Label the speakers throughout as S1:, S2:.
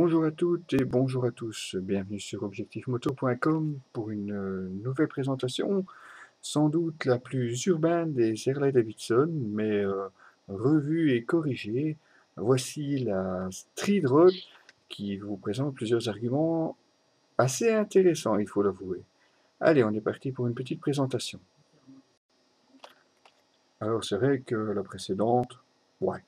S1: Bonjour à toutes et bonjour à tous. Bienvenue sur objectifmoto.com pour une nouvelle présentation, sans doute la plus urbaine des Harley-Davidson, mais revue et corrigée. Voici la Street Rod qui vous présente plusieurs arguments assez intéressants, il faut l'avouer. Allez, on est parti pour une petite présentation. Alors, c'est vrai que la précédente, ouais.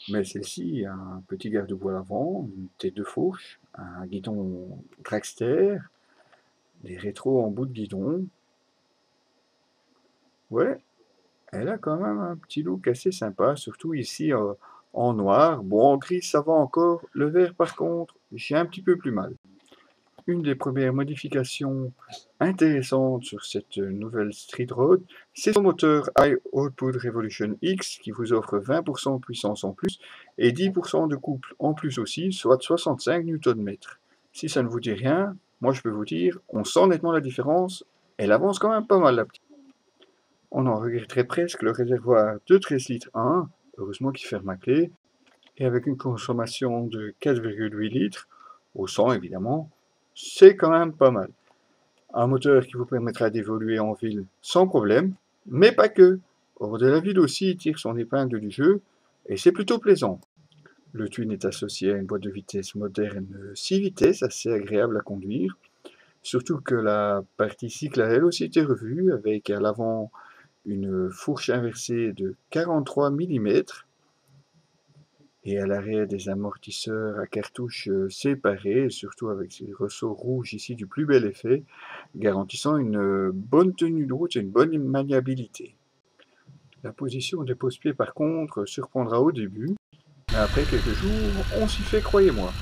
S1: Mais celle-ci a un petit garde-boue à l'avant, une tête de fourche, un guidon dragster, des rétros en bout de guidon. Ouais, elle a quand même un petit look assez sympa, surtout ici en noir. Bon, en gris, ça va encore. Le vert, par contre, j'ai un petit peu plus mal. Une des premières modifications intéressantes sur cette nouvelle Street Rod, c'est son moteur High Output Revolution X qui vous offre 20% de puissance en plus et 10% de couple en plus aussi, soit 65 Nm. Si ça ne vous dit rien, moi je peux vous dire, on sent nettement la différence, elle avance quand même pas mal la petite. On en regretterait presque le réservoir de 13 litres 1, heureusement qu'il ferme à clé, et avec une consommation de 4,8 litres, au 100 évidemment, c'est quand même pas mal. Un moteur qui vous permettra d'évoluer en ville sans problème, mais pas que. Hors de la ville aussi, il tire son épingle du jeu, et c'est plutôt plaisant. Le Twin est associé à une boîte de vitesse moderne 6 vitesses, assez agréable à conduire, surtout que la partie cycle a elle aussi été revue, avec à l'avant une fourche inversée de 43 mm, et à l'arrière des amortisseurs à cartouches séparés, surtout avec ces ressorts rouges ici du plus bel effet, garantissant une bonne tenue de route et une bonne maniabilité. La position des pose-pieds par contre surprendra au début, mais après quelques jours, on s'y fait, croyez-moi.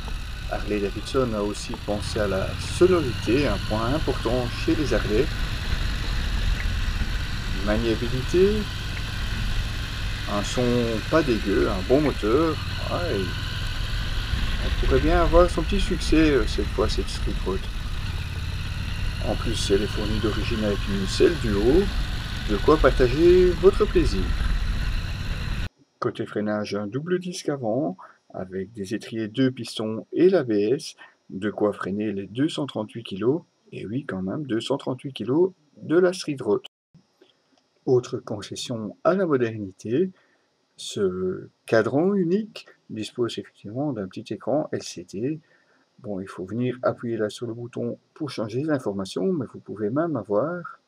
S1: Harley-Davidson a aussi pensé à la sonorité, un point important chez les Harley. Maniabilité, un son pas dégueu, un bon moteur. Ouais, on pourrait bien avoir son petit succès cette fois, cette Street Rod. En plus, elle est fournie d'origine avec une selle du haut, de quoi partager votre plaisir. Côté freinage, un double disque avant, avec des étriers 2 pistons et l'ABS, de quoi freiner les 238 kg, et oui quand même, 238 kg de la Street Rod. Autre concession à la modernité, ce cadran unique dispose effectivement d'un petit écran LCD. Bon, il faut venir appuyer là sur le bouton pour changer les informations, mais vous pouvez même avoir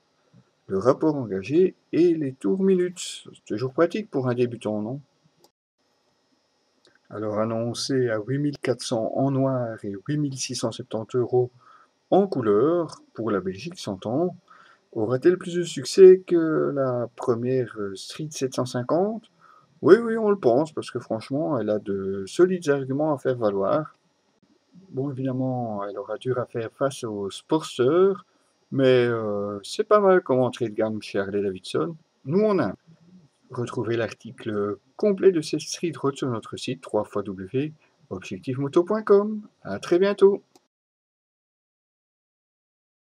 S1: le rapport engagé et les tours minutes. C'est toujours pratique pour un débutant, non? Alors annoncé à 8400 en noir et 8670 € en couleur, pour la Belgique s'entend, aura-t-elle plus de succès que la première Street 750? Oui, oui, on le pense, parce que franchement, elle a de solides arguments à faire valoir. Bon, évidemment, elle aura dur à faire face au Sportster, mais c'est pas mal comme entrée de gamme chez Harley-Davidson. Nous, on a. Retrouvez l'article complet de cette Street Rod sur notre site www.objectifmoto.com. À très bientôt.